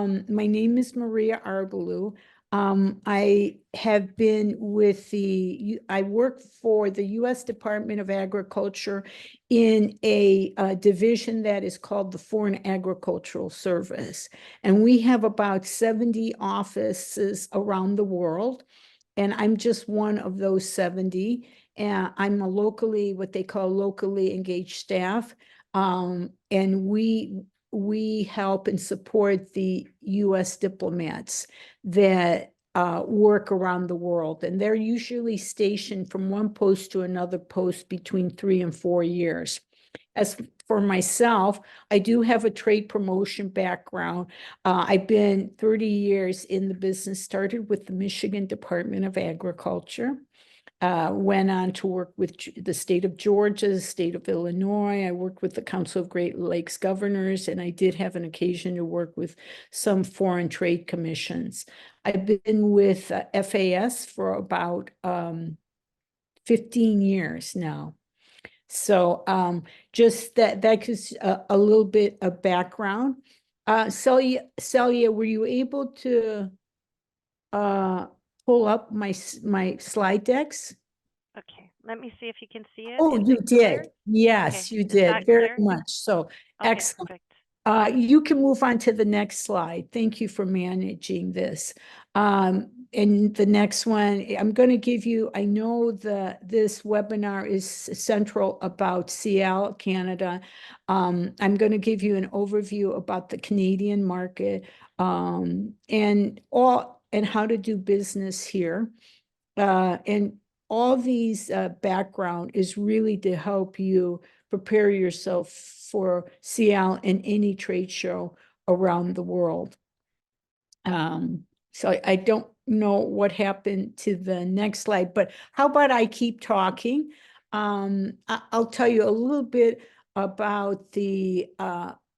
My name is Maria Arbalou. I have been with I work for the U.S. Department of Agriculture in a division that is called the Foreign Agricultural Service. And we have about 70 offices around the world. And I'm just one of those 70. And I'm what they call locally engaged staff. And we help and support the U.S. diplomats that work around the world. And they're usually stationed from one post to another post between 3 and 4 years. As for myself, I do have a trade promotion background. I've been 30 years in the business, started with the Michigan Department of Agriculture. Went on to work with the state of Georgia, the state of Illinois. I worked with the Council of Great Lakes Governors, and I did have an occasion to work with some foreign trade commissions. I've been with FAS for about 15 years now. So just that gives a little bit of background. Celia, were you able to pull up my slide decks? Okay, let me see if you can see it. Oh, you did. Yes, you did very much. So excellent. Perfect. You can move on to the next slide. Thank you for managing this. And the next one, I'm going to give you, I know this webinar is central about SIAL Canada. I'm going to give you an overview about the Canadian market and how to do business here. And all these background is really to help you prepare yourself for SIAL and any trade show around the world. So I don't know what happened to the next slide, but how about I keep talking? I'll tell you a little bit about the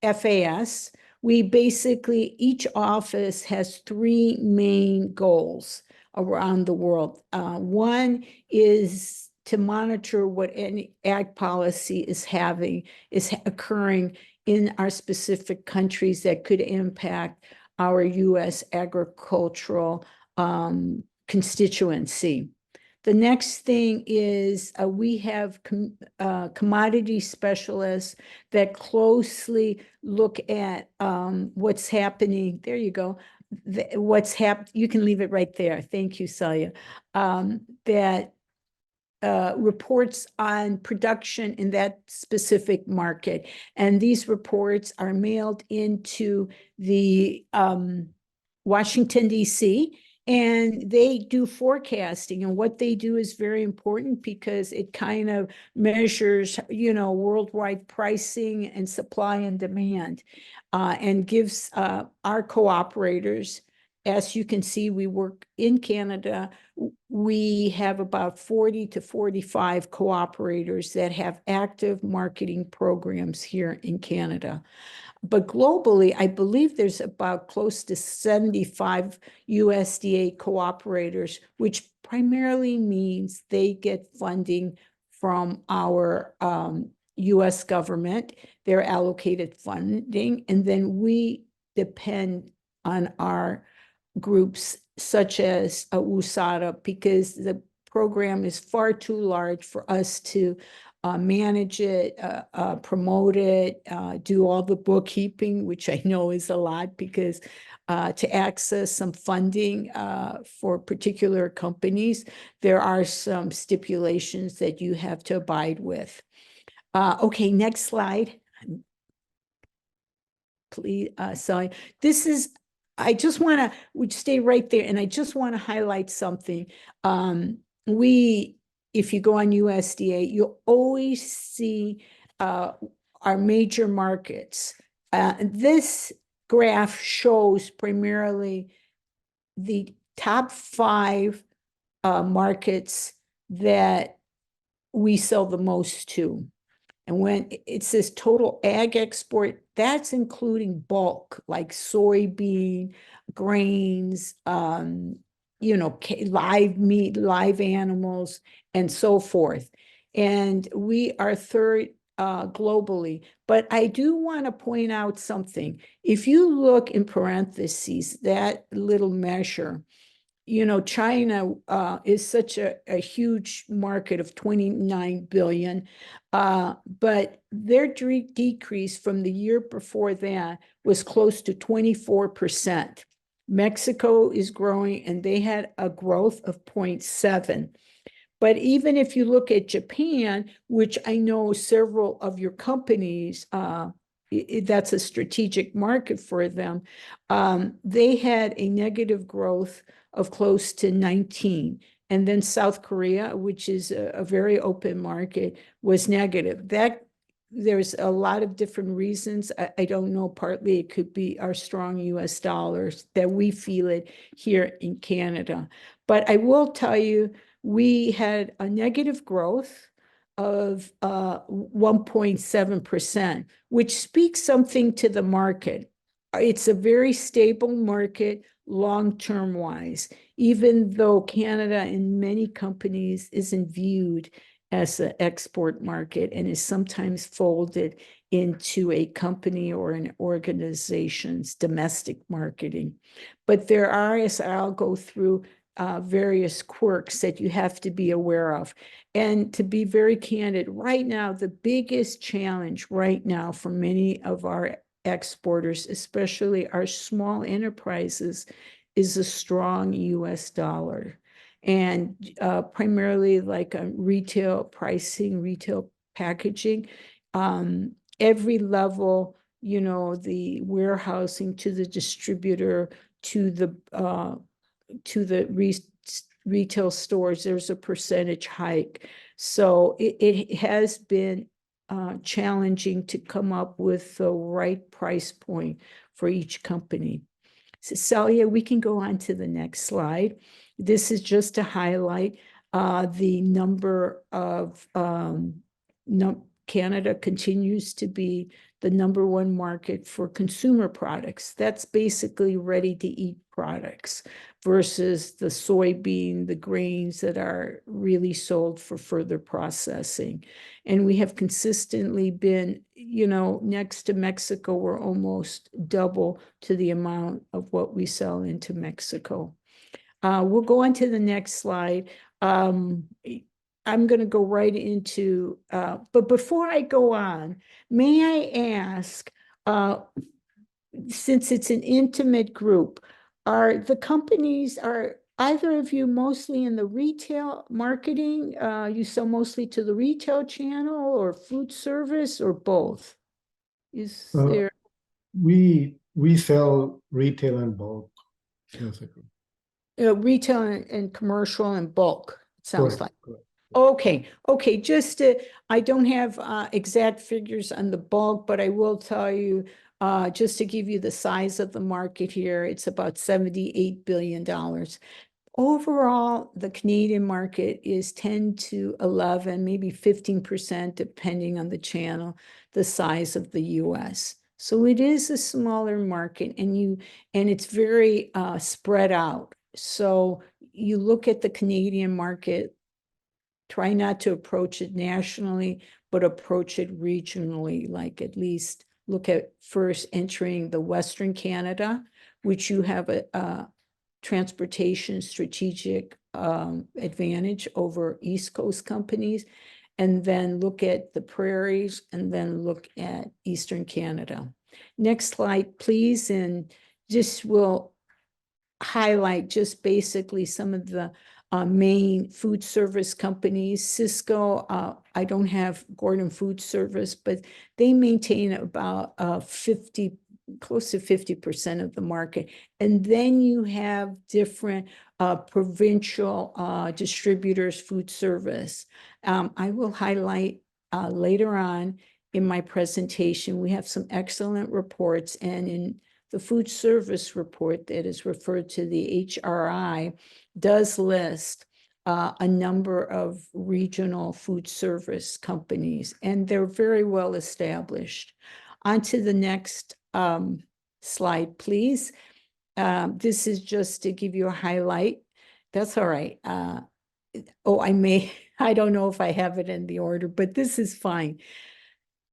FAS. We basically, each office has 3 main goals around the world. One is to monitor what any ag policy is occurring in our specific countries that could impact our U.S. agricultural constituency. The next thing is we have commodity specialists that closely look at what's happening. There you go. You can leave it right there. Thank you, Celia. That reports on production in that specific market. And these reports are mailed into the Washington, D.C., and they do forecasting. And what they do is very important because it kind of measures, worldwide pricing and supply and demand, and gives our cooperators, as you can see, we work in Canada. We have about 40 to 45 cooperators that have active marketing programs here in Canada. But globally, I believe there's about close to 75 USDA cooperators, which primarily means they get funding from our US government, their allocated funding, and then we depend on our groups such as USADA, because the program is far too large for us to manage it, promote it, do all the bookkeeping, which I know is a lot, because to access some funding for particular companies, there are some stipulations that you have to abide with. Okay, next slide. Please, sorry. This is, I just want to stay right there, and I just want to highlight something. If you go on USDA, you'll always see our major markets. This graph shows primarily the top 5 markets that we sell the most to. And when it says total ag export, that's including bulk, like soybean, grains, live meat, live animals, and so forth. And we are third globally. But I do want to point out something. If you look in parentheses, that little measure, China is such a huge market of 29 billion, but their decrease from the year before that was close to 24%. Mexico is growing, and they had a growth of 0.7. But even if you look at Japan, which I know several of your companies, that's a strategic market for them, they had a negative growth of close to 19. And then South Korea, which is a very open market, was negative. There's a lot of different reasons. I don't know, partly it could be our strong US dollars that we feel it here in Canada. But I will tell you, we had a negative growth of 1.7%, which speaks something to the market. It's a very stable market long-term wise, even though Canada in many companies isn't viewed as an export market and is sometimes folded into a company or an organization's domestic marketing. But there are, as I'll go through, various quirks that you have to be aware of. And to be very candid, right now, the biggest challenge right now for many of our exporters, especially our small enterprises, is a strong US dollar. And primarily like retail pricing, retail packaging, every level, the warehousing to the distributor to the retail stores, there's a percentage hike. So it has been challenging to come up with the right price point for each company. So Celia, we can go on to the next slide. This is just to highlight the number of Canada continues to be the #1 market for consumer products. That's basically ready-to-eat products versus the soybean, the grains that are really sold for further processing. And we have consistently been, next to Mexico, we're almost double to the amount of what we sell into Mexico. We'll go on to the next slide. I'm going to go right into, but before I go on, may I ask, since it's an intimate group, are either of you mostly in the retail marketing? You sell mostly to the retail channel or food service or both? Is there? We sell retail and bulk, basically. Retail and commercial and bulk, it sounds like. Correct. Okay, I don't have exact figures on the bulk, but I will tell you, just to give you the size of the market here, it's about $78 billion. Overall, the Canadian market is 10 to 11, maybe 15%, depending on the channel, the size of the US. So it is a smaller market, and it's very spread out. So you look at the Canadian market, try not to approach it nationally, but approach it regionally, like at least look at first entering the Western Canada, which you have a transportation strategic advantage over East Coast companies, and then look at the prairies, and then look at Eastern Canada. Next slide, please. And this will highlight just basically some of the main food service companies. Cisco, I don't have Gordon Food Service, but they maintain about close to 50% of the market. And then you have different provincial distributors, food service. I will highlight later on in my presentation, we have some excellent reports, and in the food service report that is referred to, the HRI, does list a number of regional food service companies, and they're very well established. On to the next slide, please. This is just to give you a highlight. That's all right. I don't know if I have it in the order, but this is fine.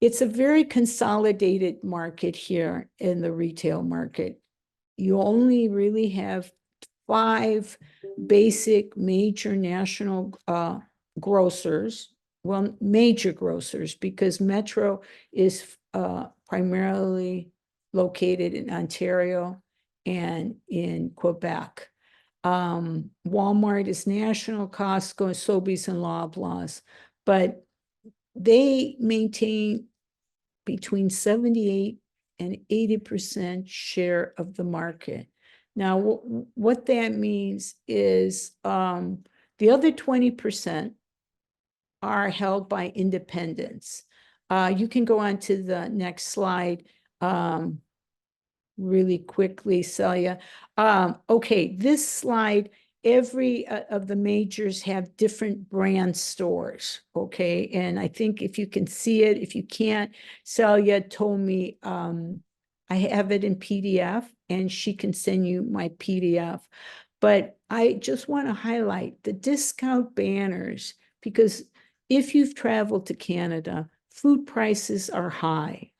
It's a very consolidated market here in the retail market. You only really have 5 basic major national grocers. Well, major grocers, because Metro is primarily located in Ontario and in Quebec. Walmart is national, Costco, Sobeys, and Loblaws, but they maintain between 78 and 80% share of the market. Now, what that means is the other 20% are held by independents. You can go on to the next slide really quickly, Celia. Okay, this slide, every of the majors have different brand stores, okay? And I think if you can see it, if you can't, Celia told me I have it in PDF and she can send you my PDF. But I just want to highlight the discount banners, because if you've traveled to Canada, food prices are high.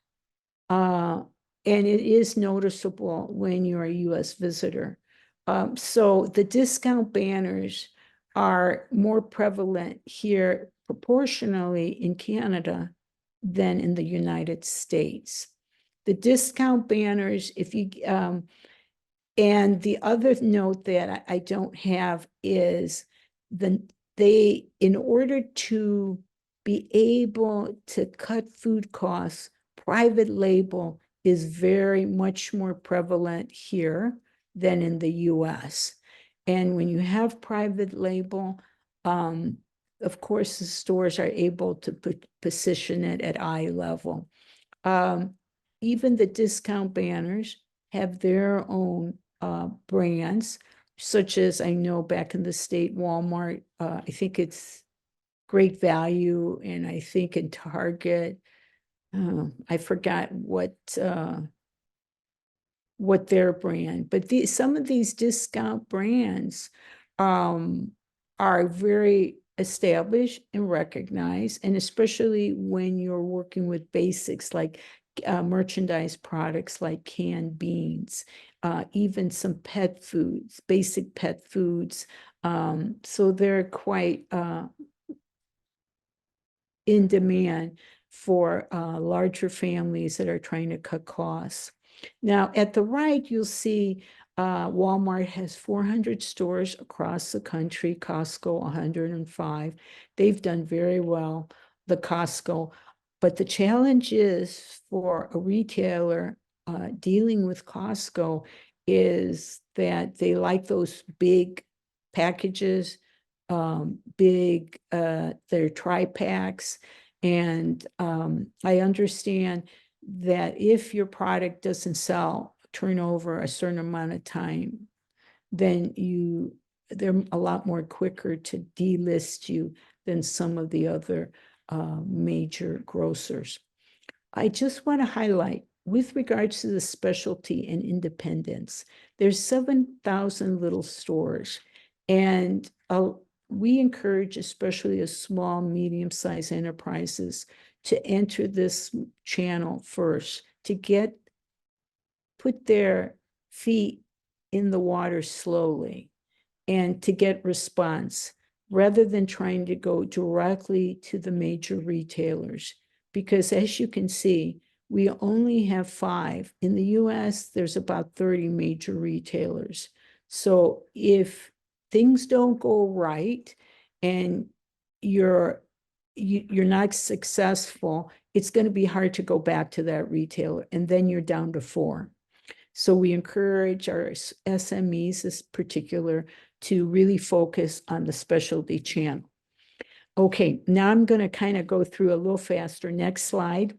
And it is noticeable when you're a US visitor. So the discount banners are more prevalent here proportionally in Canada than in the United States. The discount banners, if you, and the other note that I don't have is in order to be able to cut food costs, private label is very much more prevalent here than in the US. And when you have private label, of course, the stores are able to position it at eye level. Even the discount banners have their own brands, such as I know back in the state, Walmart, I think it's Great Value, and I think in Target, I forgot what their brand, but some of these discount brands are very established and recognized, and especially when you're working with basics like merchandise products like canned beans, even some pet foods, basic pet foods. So they're quite in demand for larger families that are trying to cut costs. Now, at the right, you'll see Walmart has 400 stores across the country, Costco 105. They've done very well, the Costco. But the challenge is for a retailer dealing with Costco is that they like those big packages, big, they're tri-packs. And I understand that if your product doesn't sell, turn over a certain amount of time, then they're a lot more quicker to delist you than some of the other major grocers. I just want to highlight, with regards to the specialty and independence, there's 7,000 little stores, and we encourage especially a small, medium-sized enterprises to enter this channel first, to put their feet in the water slowly and to get response, rather than trying to go directly to the major retailers. Because as you can see, we only have 5. In the US, there's about 30 major retailers. So if things don't go right and you're not successful, it's going to be hard to go back to that retailer, and then you're down to 4. So we encourage our SMEs in particular to really focus on the specialty channel. Okay, now I'm going to kind of go through a little faster. Next slide.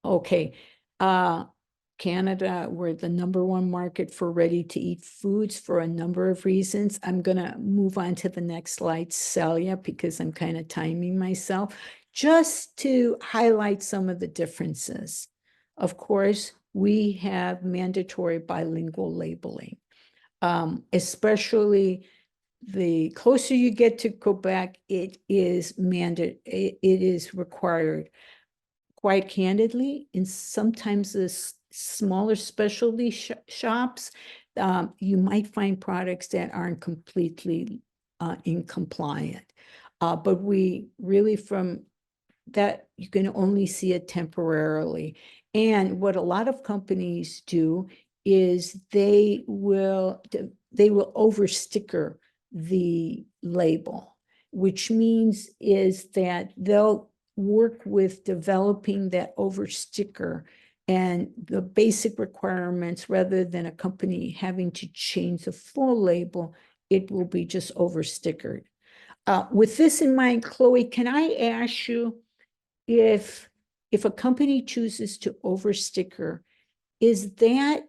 Okay, Canada, we're the #1 market for ready-to-eat foods for a number of reasons. I'm going to move on to the next slide, Celia, because I'm kind of timing myself, just to highlight some of the differences. Of course, we have mandatory bilingual labeling, especially the closer you get to Quebec, it is it is required. Quite candidly, in sometimes the smaller specialty shops, you might find products that aren't completely incompliant. But we really, from that, you can only see it temporarily. And what a lot of companies do is they will over sticker the label, which means is that they'll work with developing that over sticker and the basic requirements, rather than a company having to change the full label, it will be just over stickered. With this in mind, Chloe, can I ask you, if a company chooses to over sticker, is that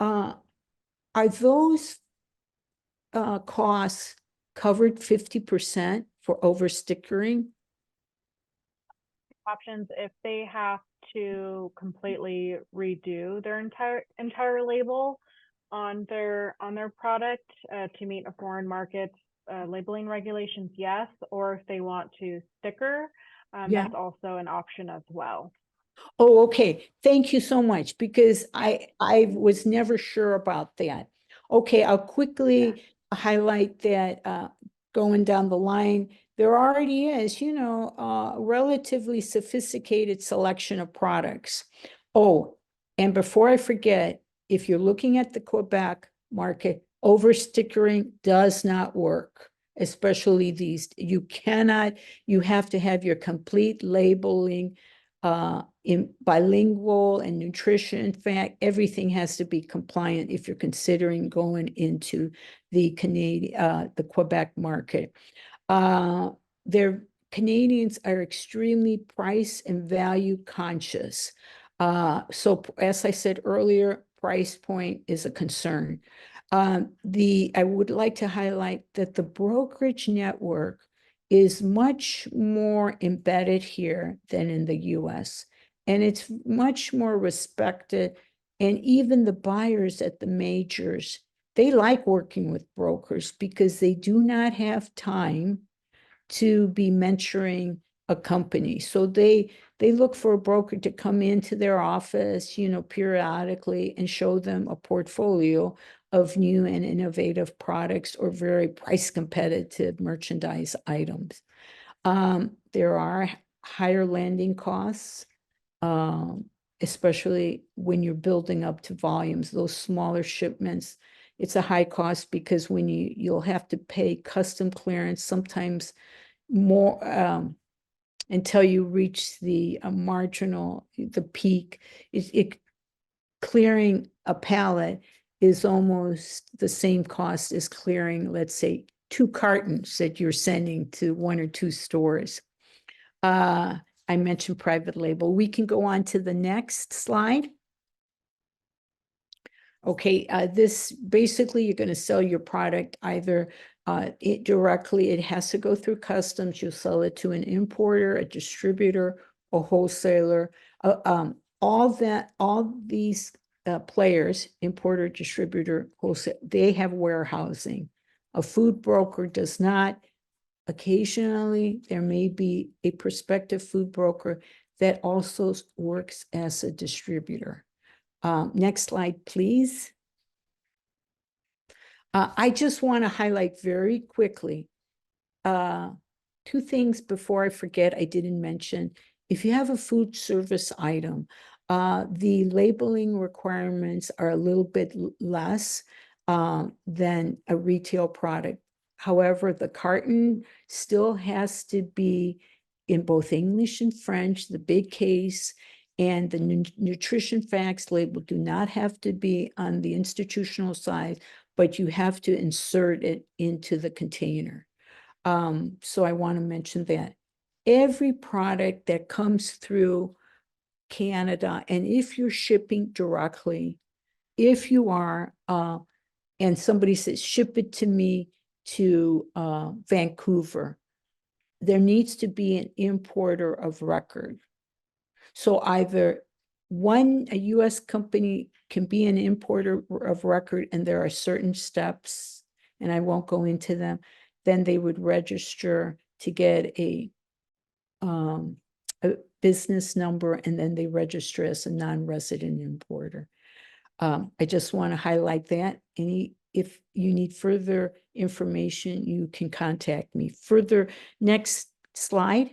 are those costs covered 50% for over stickering? Options if they have to completely redo their entire label on their product to meet a foreign market labeling regulations, yes. Or if they want to sticker, Yeah. that's also an option as well. Oh, okay. Thank you so much, because I was never sure about that. Okay, I'll quickly highlight that going down the line, there already is, a relatively sophisticated selection of products. Oh, and before I forget, if you're looking at the Quebec market, over stickering does not work, especially these. You have to have your complete labeling in bilingual and nutrition. In fact, everything has to be compliant if you're considering going into the Quebec market. Canadians are extremely price and value conscious. So as I said earlier, price point is a concern. I would like to highlight that the brokerage network is much more embedded here than in the US. And it's much more respected. And even the buyers at the majors, they like working with brokers because they do not have time to be mentoring a company. So they look for a broker to come into their office, periodically and show them a portfolio of new and innovative products or very price competitive merchandise items. There are higher landing costs, especially when you're building up to volumes. Those smaller shipments, it's a high cost because when you'll have to pay custom clearance, sometimes more until you reach the peak. Clearing a pallet is almost the same cost as clearing, let's say, 2 cartons that you're sending to 1 or 2 stores. I mentioned private label. We can go on to the next slide. Okay, this basically, you're going to sell your product either directly. It has to go through customs. You'll sell it to an importer, a distributor, a wholesaler. All these players, importer, distributor, wholesale, they have warehousing. A food broker does not. Occasionally, there may be a prospective food broker that also works as a distributor. Next slide, please. I just want to highlight very quickly 2 things before I forget I didn't mention. If you have a food service item, the labeling requirements are a little bit less than a retail product. However, the carton still has to be in both English and French, the big case, and the nutrition facts label do not have to be on the institutional side, but you have to insert it into the container. So I want to mention that. Every product that comes through Canada, and if you're shipping directly, if you are, and somebody says, ship it to me to Vancouver, there needs to be an importer of record. So either a US company can be an importer of record, and there are certain steps and I won't go into them, then they would register to get a business number, and then they register as a non-resident importer. I just want to highlight that. If you need further information, you can contact me. Next slide.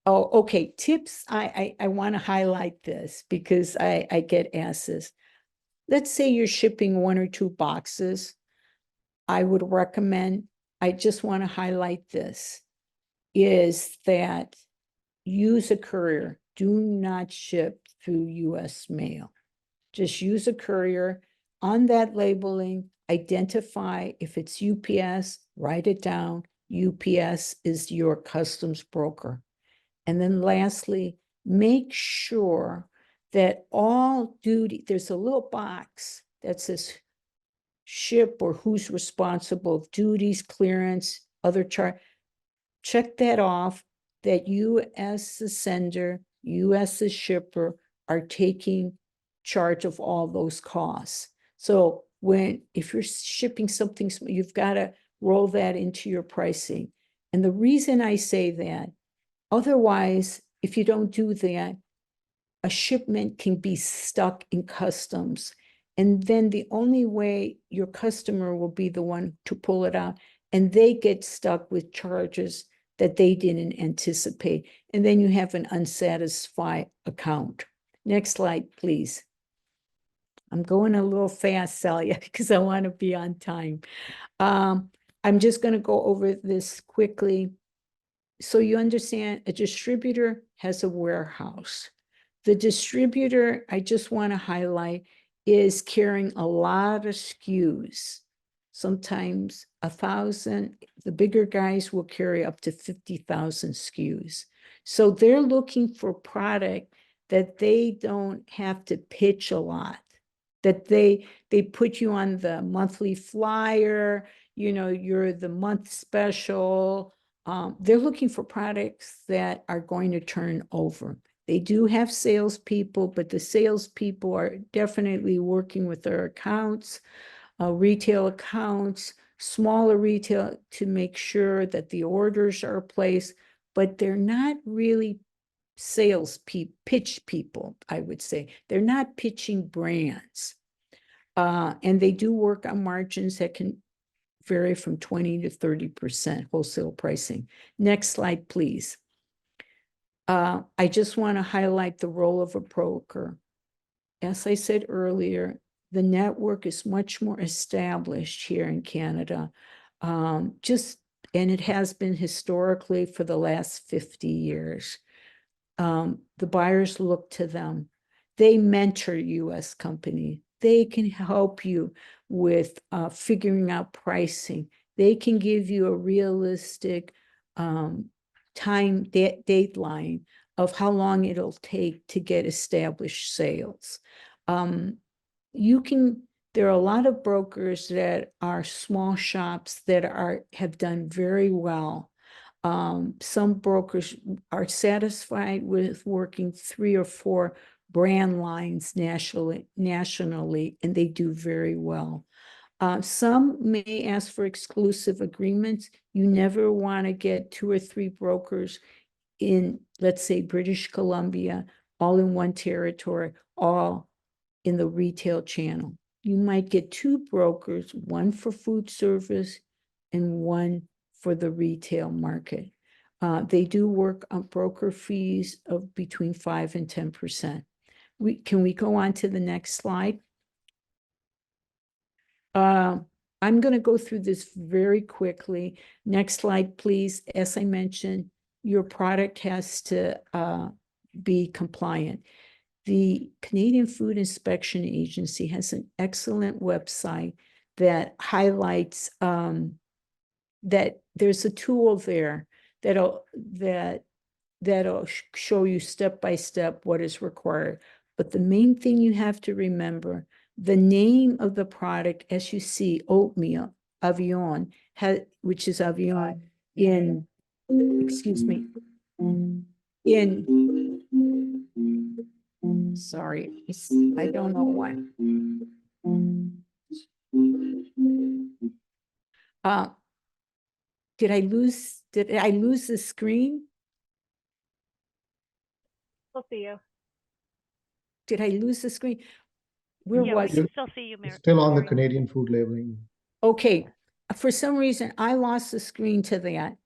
Oh, okay, tips. I want to highlight this because I get asked this. Let's say you're shipping 1 or 2 boxes. I would recommend, I just want to highlight this, is that use a courier. Do not ship through US mail. Just use a courier. On that labeling, identify if it's UPS, write it down. UPS is your customs broker. And then lastly, make sure that all duty, there's a little box that says ship or who's responsible, duties, clearance, other charge. Check that off, that you as the sender, you as the shipper are taking charge of all those costs. So if you're shipping something, you've got to roll that into your pricing. And the reason I say that, otherwise, if you don't do that, a shipment can be stuck in customs. And then the only way your customer will be the one to pull it out, and they get stuck with charges that they didn't anticipate. And then you have an unsatisfied account. Next slide, please. I'm going a little fast, Celia, because I want to be on time. I'm just going to go over this quickly. So you understand, a distributor has a warehouse. The distributor, I just want to highlight, is carrying a lot of SKUs. Sometimes 1,000, the bigger guys will carry up to 50,000 SKUs. So they're looking for product that they don't have to pitch a lot, that they put you on the monthly flyer, you're the month special. They're looking for products that are going to turn over. They do have salespeople, but the salespeople are definitely working with their accounts, retail accounts, smaller retail, to make sure that the orders are placed, but they're not really pitch people, I would say. They're not pitching brands. And they do work on margins that can vary from 20 to 30% wholesale pricing. Next slide, please. I just want to highlight the role of a broker. As I said earlier, the network is much more established here in Canada. And it has been historically for the last 50 years. The buyers look to them. They mentor US company. They can help you with figuring out pricing. They can give you a realistic dateline of how long it'll take to get established sales. There are a lot of brokers that are small shops that have done very well. Some brokers are satisfied with working 3 or 4 brand lines nationally, and they do very well. Some may ask for exclusive agreements. You never want to get 2 or 3 brokers in, let's say, British Columbia, all in one territory, all in the retail channel. You might get 2 brokers, one for food service and one for the retail market. They do work on broker fees of between 5 and 10%. Can we go on to the next slide? I'm going to go through this very quickly. Next slide, please. As I mentioned, your product has to be compliant. The Canadian Food Inspection Agency has an excellent website that highlights that there's a tool there that'll show you step by step what is required. But the main thing you have to remember, the name of the product, as you see, oatmeal, Avion, which is Avion in, excuse me, sorry, I don't know why. Uh, did I lose the screen? We'll see you. Did I lose the screen? Where Yeah, we was can it? still see you, It's still on the Mary. Canadian food labeling. Okay, for some reason, I lost the screen to that.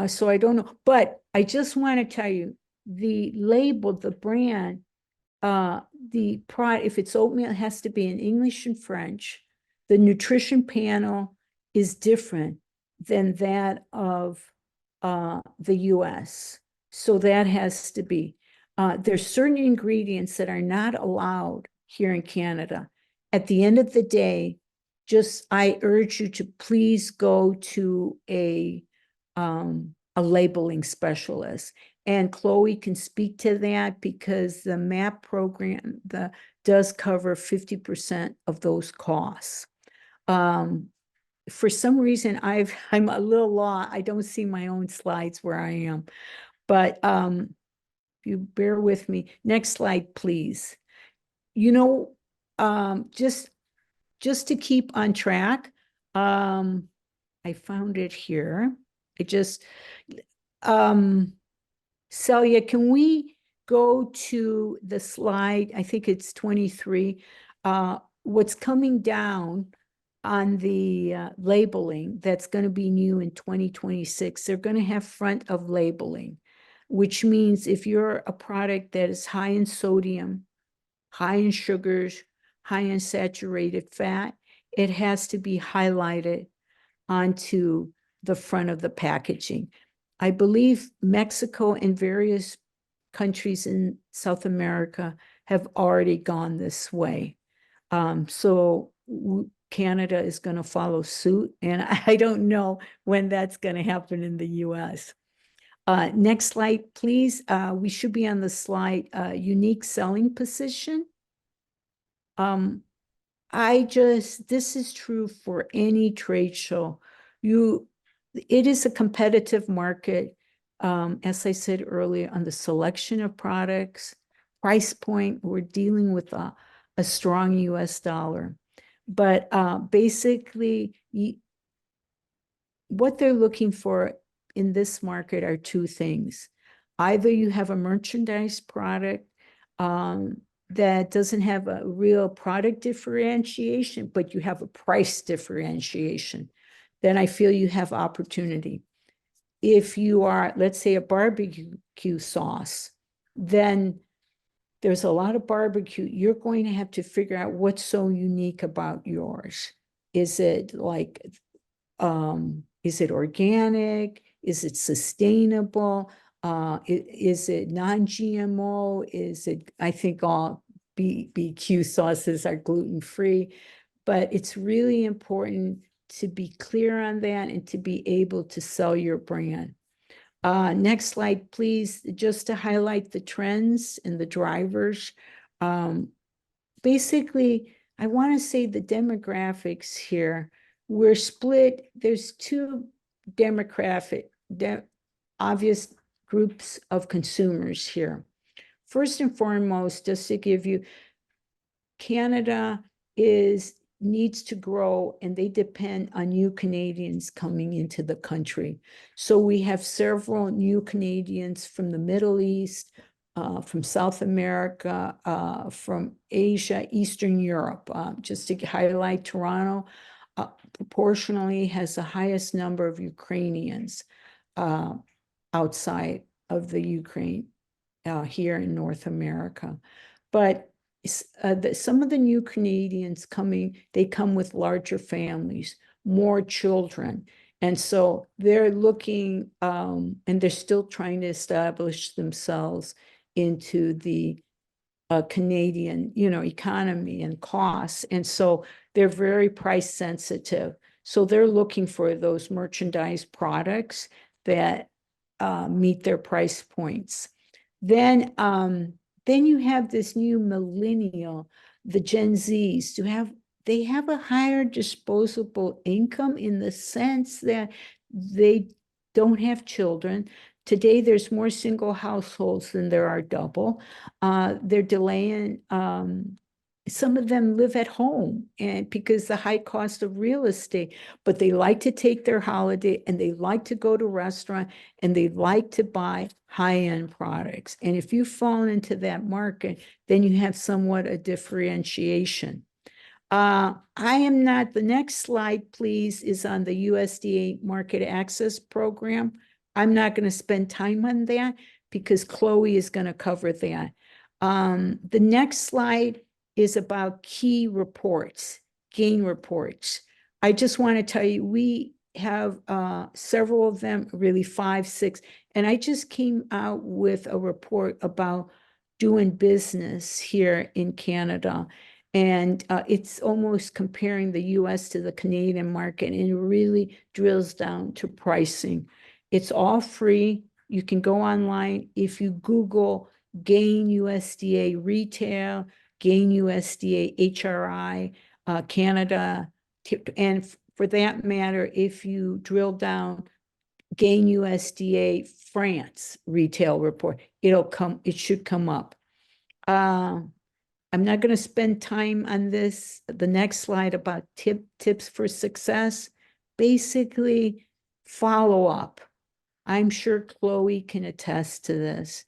So I don't know, but I just want to tell you, the label, the brand, the product, if it's oatmeal, it has to be in English and French. The nutrition panel is different than that of the US. So that has to be. There's certain ingredients that are not allowed here in Canada. At the end of the day, I urge you to please go to a labeling specialist. And Chloe can speak to that because the MAP program does cover 50% of those costs. For some reason, I'm a little lost. I don't see my own slides where I am, but if you bear with me. Next slide, please. You know, just to keep on track, I found it here. Celia, can we go to the slide? I think it's 23. What's coming down on the labeling that's going to be new in 2026, they're going to have front of labeling, which means if you're a product that is high in sodium, high in sugars, high in saturated fat, it has to be highlighted onto the front of the packaging. I believe Mexico and various countries in South America have already gone this way. So Canada is going to follow suit, and I don't know when that's going to happen in the US. Next slide, please. We should be on the slide, unique selling position. This is true for any trade show. It is a competitive market, as I said earlier, on the selection of products, price point. We're dealing with a strong US dollar. But basically, what they're looking for in this market are two things. Either you have a merchandise product that doesn't have a real product differentiation, but you have a price differentiation, then I feel you have opportunity. If you are, let's say, a barbecue sauce, then there's a lot of barbecue. You're going to have to figure out what's so unique about yours. Is it is it organic? Is it sustainable? Is it non-GMO? I think all BBQ sauces are gluten-free, but it's really important to be clear on that and to be able to sell your brand. Next slide, please, just to highlight the trends and the drivers. Basically, I want to say the demographics here, we're split. There's two obvious groups of consumers here. First and foremost, just to give you, Canada needs to grow, and they depend on new Canadians coming into the country. So we have several new Canadians from the Middle East, from South America, from Asia, Eastern Europe. Just to highlight, Toronto proportionally has the highest number of Ukrainians outside of the Ukraine here in North America. But some of the new Canadians they come with larger families, more children. And so they're looking, and they're still trying to establish themselves into the Canadian, economy and costs. And so they're very price sensitive. So they're looking for those merchandise products that meet their price points. Then you have this new millennial, the Gen Zs, they have a higher disposable income in the sense that they don't have children. Today, there's more single households than there are double. They're delaying some of them live at home and because the high cost of real estate, but they like to take their holiday and they like to go to restaurant and they like to buy high-end products. And if you've fallen into that market, then you have somewhat a differentiation. I am not, the next slide, please, is on the USDA Market Access Program. I'm not going to spend time on that because Chloe is going to cover that. The next slide is about key reports, gain reports. I just want to tell you, we have several of them, really 5, 6, and I just came out with a report about doing business here in Canada. And it's almost comparing the US to the Canadian market, and it really drills down to pricing. It's all free. You can go online. If you Google Gain USDA retail, Gain USDA HRI, Canada, and for that matter, if you drill down Gain USDA France retail report, it should come up. I'm not going to spend time on this. The next slide about tips for success. Basically, follow up. I'm sure Chloe can attest to this.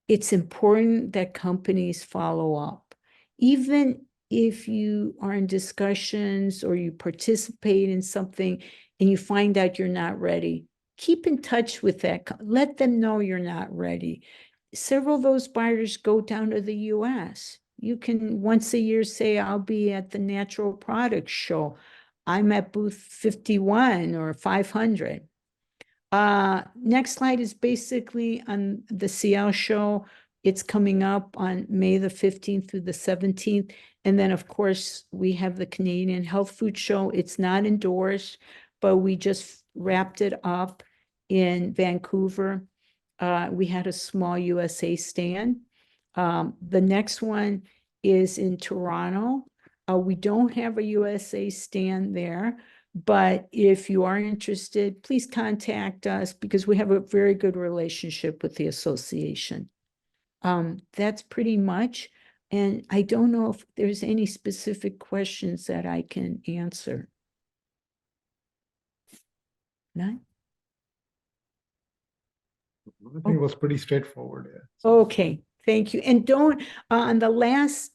It's important that companies follow up. Even if you are in discussions or you participate in something and you find out you're not ready, keep in touch with that. Let them know you're not ready. Several of those buyers go down to the US. You can once a year say, I'll be at the Natural Products Show. I'm at booth 51 or 500. Next slide is basically on the SIAL show. It's coming up on May the 15th through the 17th. And then, of course, we have the Canadian Health Food Show. It's not endorsed, but we just wrapped it up in Vancouver. We had a small USA stand. The next one is in Toronto. We don't have a USA stand there, but if you are interested, please contact us because we have a very good relationship with the association. That's pretty much, and I don't know if there's any specific questions that I can answer. None? I think it was pretty straightforward. Yeah. Okay, thank you. And don't, on the last,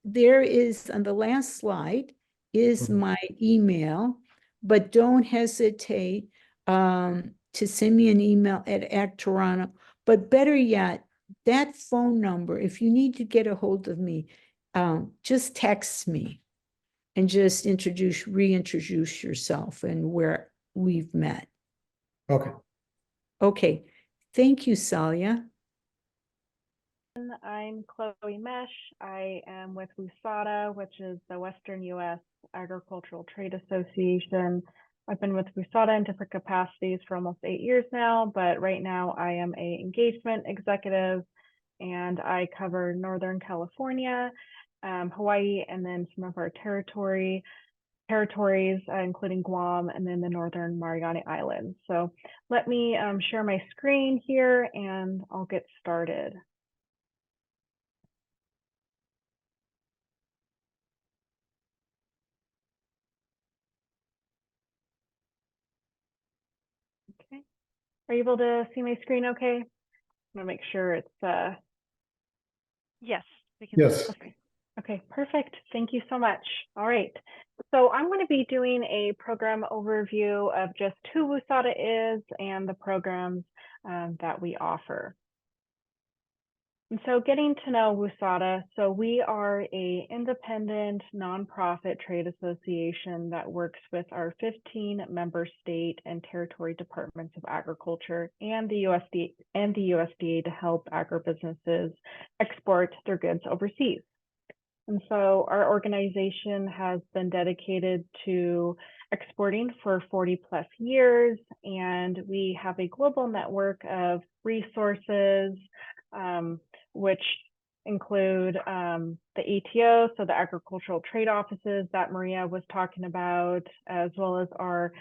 there is, on the last slide is my email, but don't hesitate to send me an email at ACT Toronto. But better yet, that phone number, if you need to get a hold of me, just text me and just reintroduce yourself and where we've met. Okay. Okay, thank you, Salia. I'm Chloe Mesh. I am with WUSADA, which is the Western U.S. Agricultural Trade Association. I've been with WUSADA in different capacities for almost 8 years now, but right now I am an engagement executive and I cover Northern California, Hawaii, and then some of our territories, including Guam and then the Northern Mariana Islands. So let me share my screen here and I'll get started. Okay. Are you able to see my screen okay? I'm gonna make sure it's Yes, we can. Yes. Okay, perfect. Thank you so much. All right. So I'm going to be doing a program overview of just who WUSADA is and the programs that we offer. And so getting to know WUSADA, so we are an independent nonprofit trade association that works with our 15 member state and territory departments of agriculture and the USDA to help agribusinesses export their goods overseas. And so our organization has been dedicated to exporting for 40 plus years, and we have a global network of resources, which include the ATO, so the agricultural trade offices that Maria was talking about, as well as our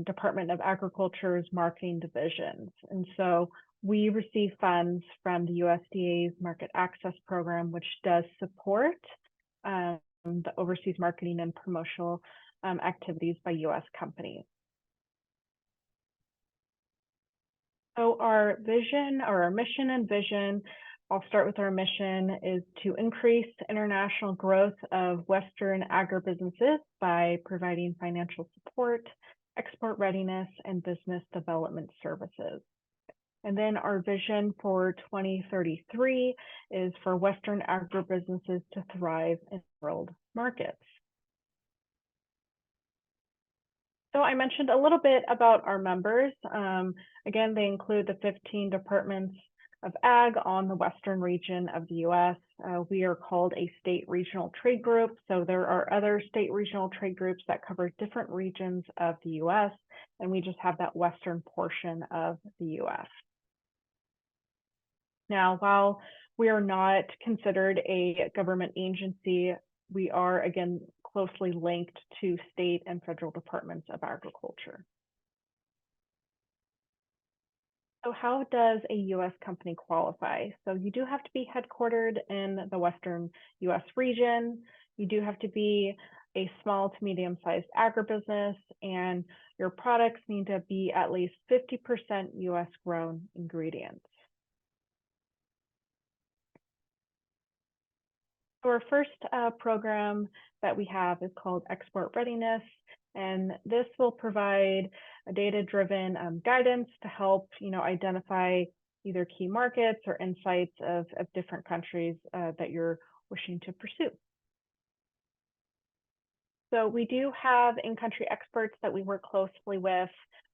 Department of Agriculture's marketing divisions. And so we receive funds from the USDA's Market Access Program, which does support the overseas marketing and promotional activities by US companies. So our vision, or our mission and vision, I'll start with our mission, is to increase international growth of Western agribusinesses by providing financial support, export readiness, and business development services. And then our vision for 2033 is for Western agribusinesses to thrive in world markets. So I mentioned a little bit about our members. Again, they include the 15 departments of ag on the Western region of the US. We are called a state regional trade group. So there are other state regional trade groups that cover different regions of the US, and we just have that Western portion of the US. Now, while we are not considered a government agency, we are, again, closely linked to state and federal departments of agriculture. So how does a US company qualify? So you do have to be headquartered in the Western US region. You do have to be a small to medium-sized agribusiness, and your products need to be at least 50% US grown ingredients. So our first program that we have is called Export Readiness, and this will provide a data-driven guidance to help identify either key markets or insights of different countries that you're wishing to pursue. So we do have in-country experts that we work closely with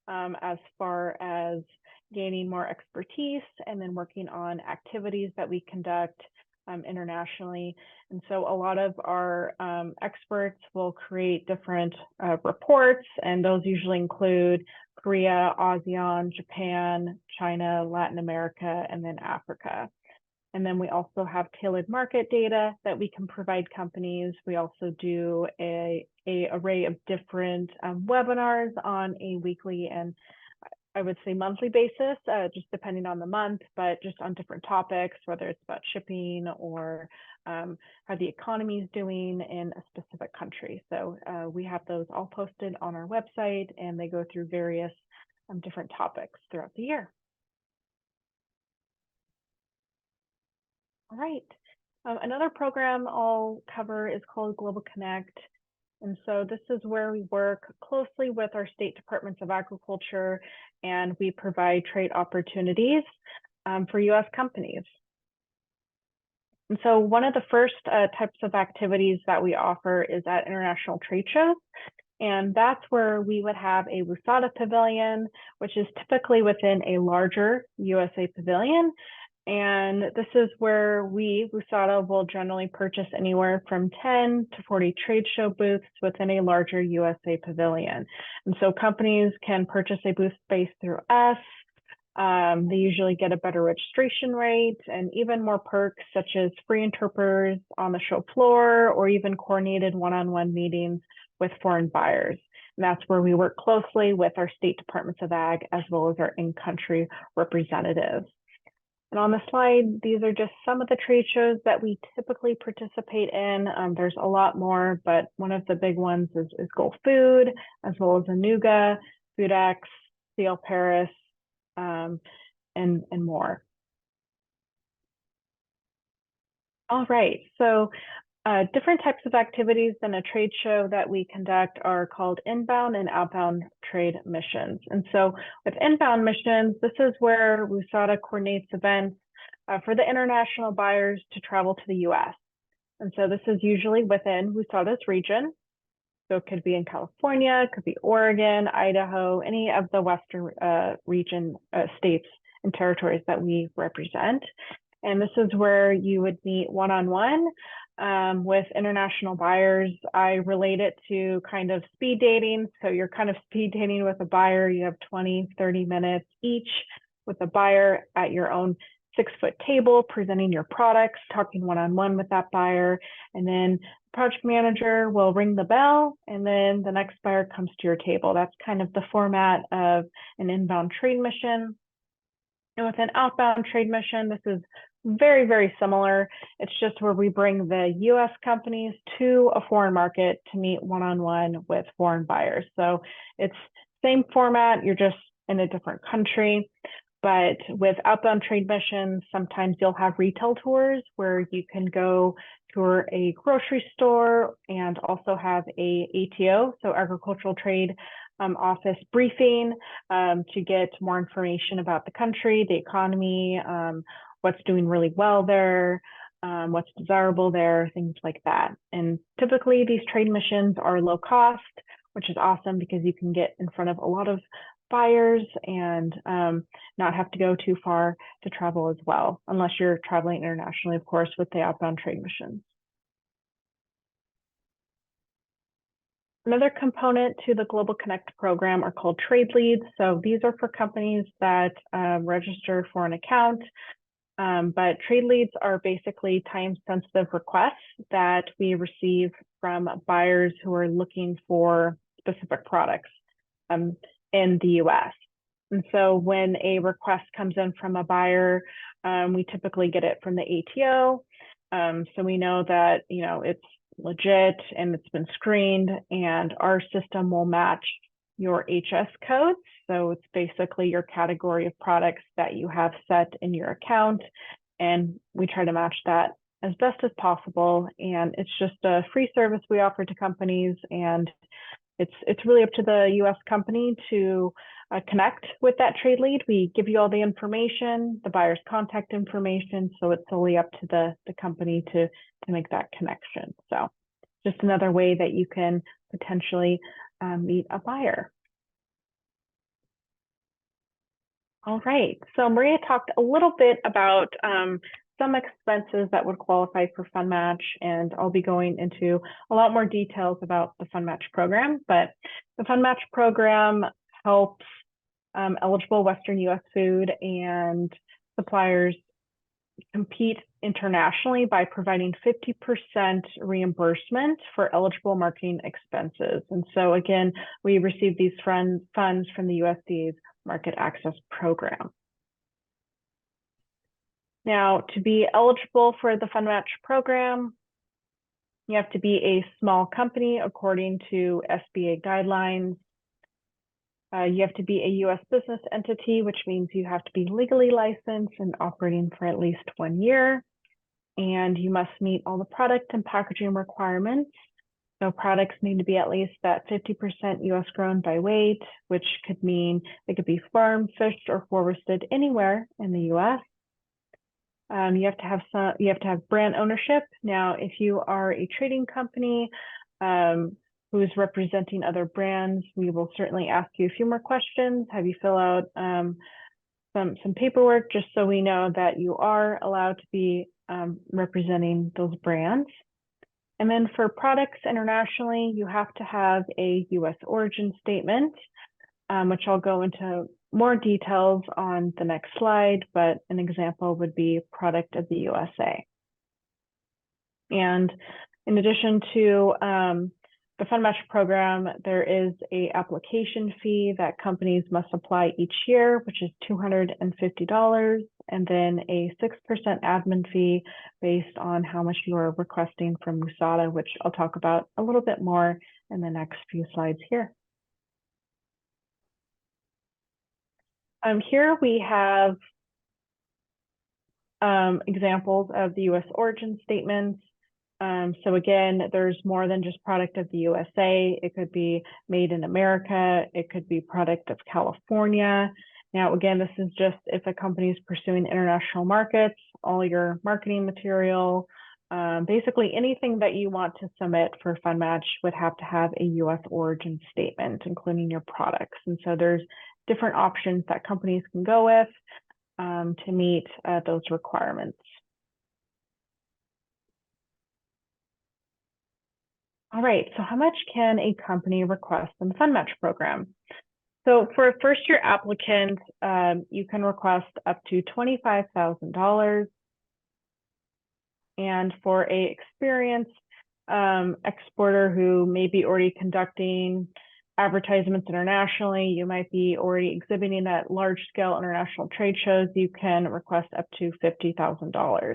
as far as gaining more expertise and then working on activities that we conduct internationally. And so a lot of our experts will create different reports, and those usually include Korea, ASEAN, Japan, China, Latin America, and then Africa. And then we also have tailored market data that we can provide companies. We also do an array of different webinars on a weekly and I would say monthly basis, just depending on the month, but just on different topics, whether it's about shipping or how the economy is doing in a specific country. So we have those all posted on our website, and they go through various different topics throughout the year. All right. Another program I'll cover is called Global Connect. And so this is where we work closely with our state departments of agriculture, and we provide trade opportunities for US companies. And so one of the first types of activities that we offer is at international trade shows. And that's where we would have a WSADA pavilion, which is typically within a larger USA pavilion. And this is where we, WSADA, will generally purchase anywhere from 10 to 40 trade show booths within a larger USA pavilion. And so companies can purchase a booth space through us. They usually get a better registration rate and even more perks, such as free interpreters on the show floor or even coordinated one-on-one meetings with foreign buyers. And that's where we work closely with our state departments of ag as well as our in-country representatives. And on the slide, these are just some of the trade shows that we typically participate in. There's a lot more, but one of the big ones is Gulf Food, as well as Anuga, FoodX, SIAL Paris, and more. All right, so different types of activities in a trade show that we conduct are called inbound and outbound trade missions. And so with inbound missions, this is where WSADA coordinates events for the international buyers to travel to the US. And so this is usually within WSADA's region. So it could be in California, it could be Oregon, Idaho, any of the Western region states and territories that we represent. And this is where you would meet one-on-one with international buyers. I relate it to kind of speed dating. So you're kind of speed dating with a buyer. You have 20, 30 minutes each with a buyer at your own 6-foot table, presenting your products, talking one-on-one with that buyer. And then the project manager will ring the bell, and then the next buyer comes to your table. That's kind of the format of an inbound trade mission. And with an outbound trade mission, this is very, very similar. It's just where we bring the US companies to a foreign market to meet one-on-one with foreign buyers. So it's same format, you're just in a different country. But with outbound trade missions, sometimes you'll have retail tours where you can go tour a grocery store and also have a ATO, so agricultural trade office briefing to get more information about the country, the economy, what's doing really well there, what's desirable there, things like that. And typically these trade missions are low cost, which is awesome because you can get in front of a lot of buyers and not have to go too far to travel as well, unless you're traveling internationally, of course, with the outbound trade missions. Another component to the Global Connect program are called trade leads. So these are for companies that register for an account, but trade leads are basically time-sensitive requests that we receive from buyers who are looking for specific products in the US. And so when a request comes in from a buyer, we typically get it from the ATO. So we know that, you know, it's legit and it's been screened, and our system will match your HS codes. So it's basically your category of products that you have set in your account. And we try to match that as best as possible. And it's just a free service we offer to companies, and it's really up to the US company to connect with that trade lead. We give you all the information, the buyer's contact information, so it's solely up to the company to make that connection. So just another way that you can potentially meet a buyer. All right, so Maria talked a little bit about some expenses that would qualify for Fund Match, and I'll be going into a lot more details about the Fund Match program. But the Fund Match program helps eligible Western US food and suppliers compete internationally by providing 50% reimbursement for eligible marketing expenses. And so again, we receive these funds from the USDA's Market Access Program. Now, to be eligible for the Fund Match program, you have to be a small company according to SBA guidelines. You have to be a US business entity, which means you have to be legally licensed and operating for at least 1 year. And you must meet all the product and packaging requirements. So products need to be at least that 50% US grown by weight, which could mean they could be farmed, fished, or forested anywhere in the US. You have to have brand ownership. Now, if you are a trading company who is representing other brands, we will certainly ask you a few more questions, have you fill out some paperwork, just so we know that you are allowed to be representing those brands. And then for products internationally, you have to have a US origin statement, which I'll go into more details on the next slide, but an example would be product of the USA. And in addition to the Fund Match program, there is an application fee that companies must apply each year, which is $250, and then a 6% admin fee based on how much you are requesting from USADA, which I'll talk about a little bit more in the next few slides here. Here we have examples of the US origin statements. So again, there's more than just product of the USA. It could be made in America. It could be product of California. Now, again, this is just if a company is pursuing international markets, all your marketing material, basically anything that you want to submit for Fund Match would have to have a US origin statement, including your products. And so there's different options that companies can go with to meet those requirements. All right, so how much can a company request in the Fund Match program? So for a first-year applicant, you can request up to $25,000. And for an experienced exporter who may be already conducting advertisements internationally. You might be already exhibiting at large-scale international trade shows. You can request up to $50,000.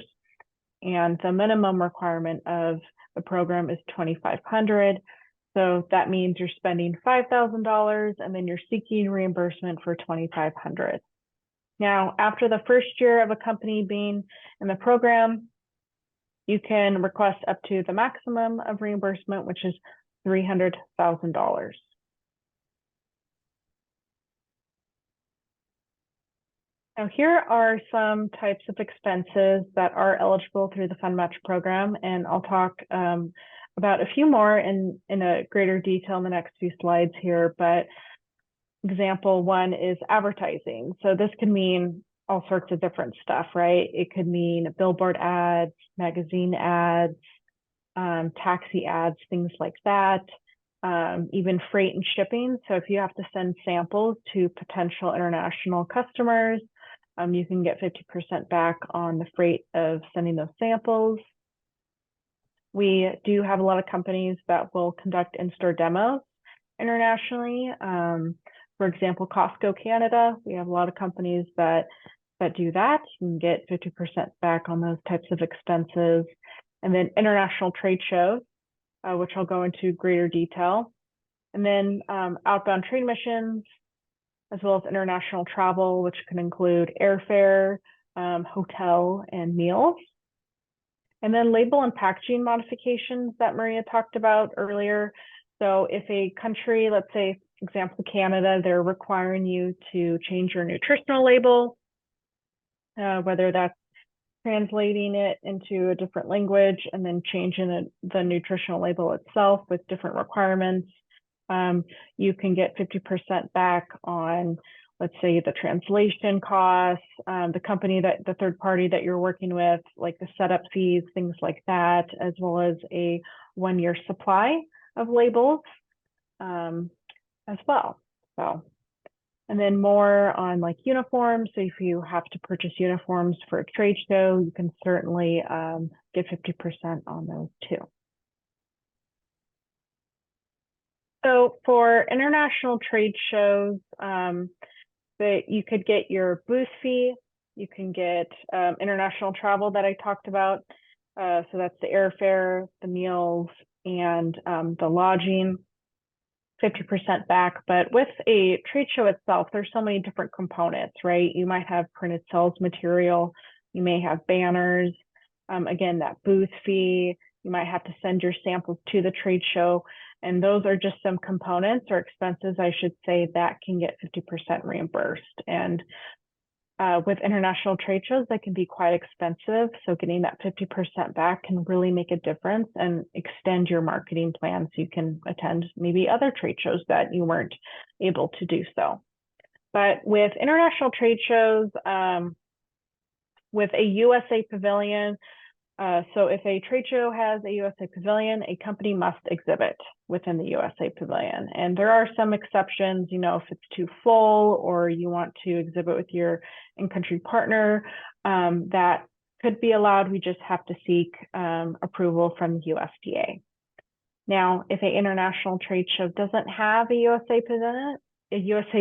And the minimum requirement of the program is $2,500. So that means you're spending $5,000 and then you're seeking reimbursement for $2,500. Now, after the first year of a company being in the program, you can request up to the maximum of reimbursement, which is $300,000. Now, here are some types of expenses that are eligible through the Fund Match program, and I'll talk about a few more in a greater detail in the next few slides here. But example one is advertising. So this can mean all sorts of different stuff, right? It could mean billboard ads, magazine ads, taxi ads, things like that. Even freight and shipping. So if you have to send samples to potential international customers, you can get 50% back on the freight of sending those samples. We do have a lot of companies that will conduct in-store demos internationally. For example, Costco Canada, we have a lot of companies that do that. You can get 50% back on those types of expenses. And then international trade shows, which I'll go into greater detail. And then outbound trade missions, as well as international travel, which can include airfare, hotel, and meals. And then label and packaging modifications that Maria talked about earlier. So if a country, let's say, example, Canada, they're requiring you to change your nutritional label, whether that's translating it into a different language and then changing the nutritional label itself with different requirements, you can get 50% back on, let's say, the translation costs, the third party that you're working with, like the setup fees, things like that, as well as a 1-year supply of labels as well. So, and then more on like uniforms. So if you have to purchase uniforms for a trade show, you can certainly get 50% on those too. So for international trade shows, that you could get your booth fee, you can get international travel that I talked about. So that's the airfare, the meals, and the lodging, 50% back. But with a trade show itself, there's so many different components, right? You might have printed sales material, you may have banners, again, that booth fee, you might have to send your samples to the trade show. And those are just some components or expenses, I should say, that can get 50% reimbursed. And with international trade shows, that can be quite expensive. So getting that 50% back can really make a difference and extend your marketing plan so you can attend maybe other trade shows that you weren't able to do so. But with international trade shows, with a USA pavilion, so if a trade show has a USA pavilion, a company must exhibit within the USA pavilion. And there are some exceptions, you know, if it's too full or you want to exhibit with your in-country partner, that could be allowed. We just have to seek approval from the USDA. Now, if an international trade show doesn't have a USA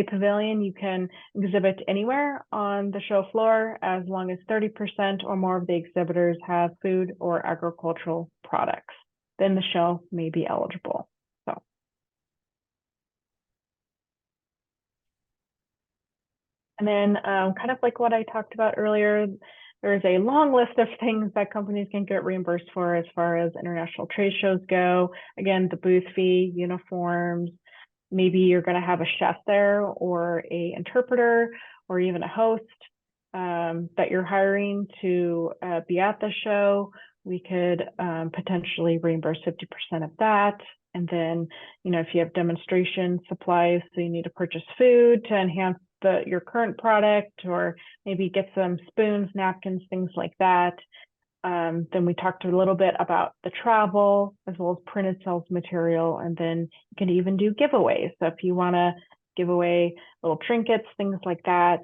pavilion, you can exhibit anywhere on the show floor as long as 30% or more of the exhibitors have food or agricultural products. Then the show may be eligible. So, and then kind of like what I talked about earlier, there's a long list of things that companies can get reimbursed for as far as international trade shows go. Again, the booth fee, uniforms, maybe you're going to have a chef there or an interpreter or even a host that you're hiring to be at the show. We could potentially reimburse 50% of that. And then, you know, if you have demonstration supplies, so you need to purchase food to enhance your current product, or maybe get some spoons, napkins, things like that. Then we talked a little bit about the travel as well as printed sales material, and then you can even do giveaways. So if you want to give away little trinkets, things like that,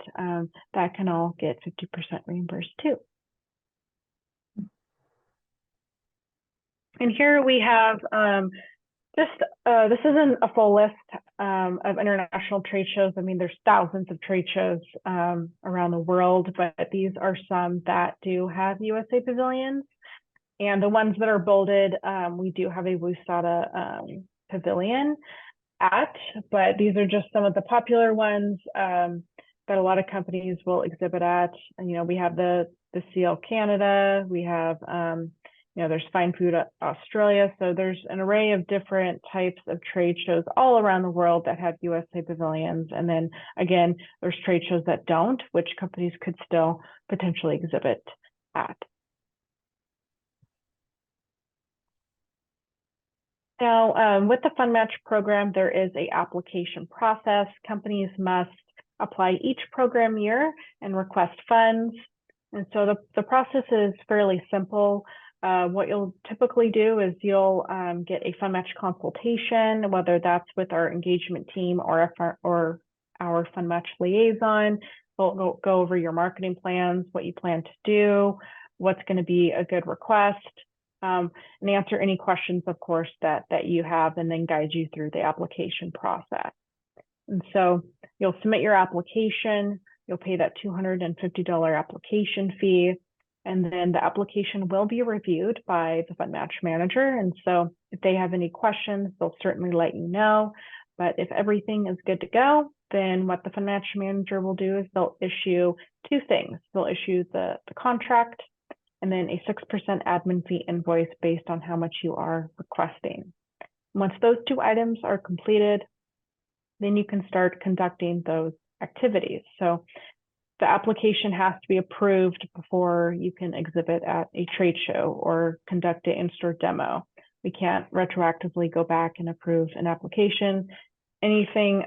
that can all get 50% reimbursed too. And here we have this isn't a full list, of international trade shows. I mean, there's thousands of trade shows around the world, but these are some that do have USA pavilions. And the ones that are bolded, we do have a WSADA pavilion at, but these are just some of the popular ones that a lot of companies will exhibit at. And, you know, we have the SIAL Canada, we have, you know, there's Fine Food Australia. So there's an array of different types of trade shows all around the world that have USA pavilions. And then again, there's trade shows that don't, which companies could still potentially exhibit at. Now, with the Fund Match program, there is a application process. Companies must apply each program year and request funds. And so the process is fairly simple. What you'll typically do is you'll get a Fund Match consultation, whether that's with our engagement team or our Fund Match liaison. We'll go over your marketing plans, what you plan to do, what's going to be a good request. And answer any questions, of course, that you have, and then guide you through the application process. And so you'll submit your application, you'll pay that $250 application fee, and then the application will be reviewed by the Fund Match manager. And so if they have any questions, they'll certainly let you know. But if everything is good to go, then what the Fund Match manager will do is they'll issue two things. They'll issue the contract, and then a 6% admin fee invoice based on how much you are requesting. Once those two items are completed, then you can start conducting those activities. So the application has to be approved before you can exhibit at a trade show or conduct an in-store demo. We can't retroactively go back and approve an application, anything.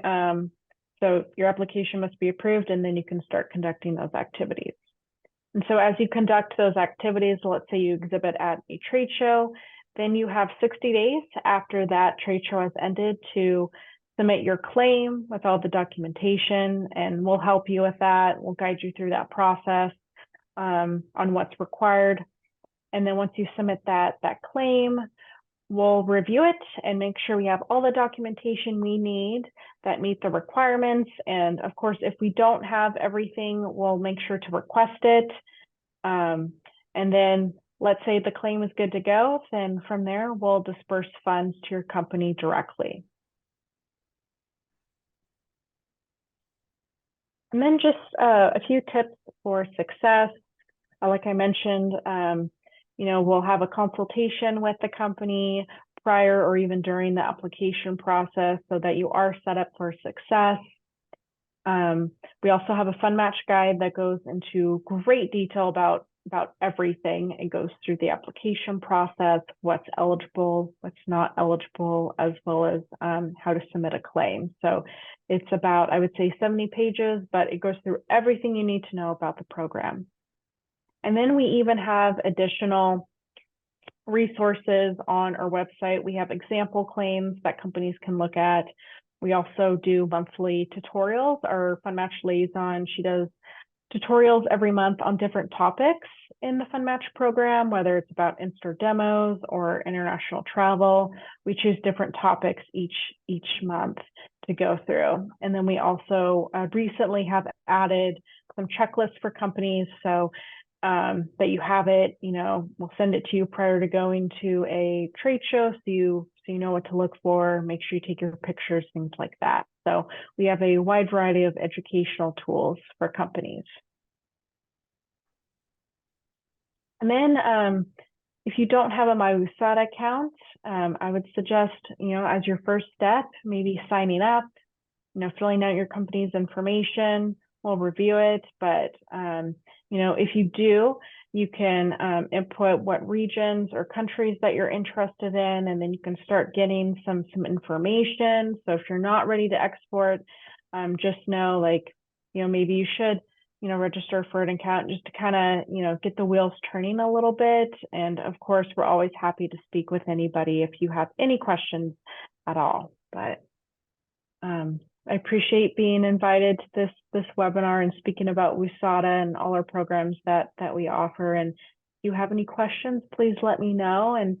So your application must be approved, and then you can start conducting those activities. And so as you conduct those activities, let's say you exhibit at a trade show, then you have 60 days after that trade show has ended to submit your claim with all the documentation, and we'll help you with that. We'll guide you through that process on what's required. And then once you submit that claim, we'll review it and make sure we have all the documentation we need that meet the requirements. And of course, if we don't have everything, we'll make sure to request it. And then let's say the claim is good to go, then from there, we'll disperse funds to your company directly. And then just a few tips for success. Like I mentioned, you know, we'll have a consultation with the company prior or even during the application process so that you are set up for success. We also have a Fund Match guide that goes into great detail about everything. It goes through the application process, what's eligible, what's not eligible, as well as how to submit a claim. So it's about, I would say, 70 pages, but it goes through everything you need to know about the program. And then we even have additional resources on our website. We have example claims that companies can look at. We also do monthly tutorials. Our Fund Match liaison, she does tutorials every month on different topics in the Fund Match program, whether it's about in-store demos or international travel. We choose different topics each month to go through. And then we also recently have added some checklists for companies. So that you have it, you know, we'll send it to you prior to going to a trade show so you know what to look for, make sure you take your pictures, things like that. So we have a wide variety of educational tools for companies. And then if you don't have a MyWSADA account, I would suggest, you know, as your first step, maybe signing up, you know, filling out your company's information. We'll review it, but you know, if you do, you can input what regions or countries that you're interested in, and then you can start getting some information. So if you're not ready to export, just know, like, you know, maybe you should, you know, register for an account just to kind of, you know, get the wheels turning a little bit. And of course, we're always happy to speak with anybody if you have any questions at all. But I appreciate being invited to this webinar and speaking about WSADA and all our programs that we offer. And if you have any questions, please let me know. And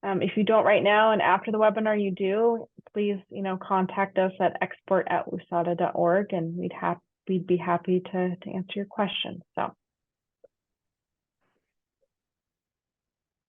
If you don't right now and after the webinar you do, please, contact us at export@wusada.org and we'd be happy to answer your questions. So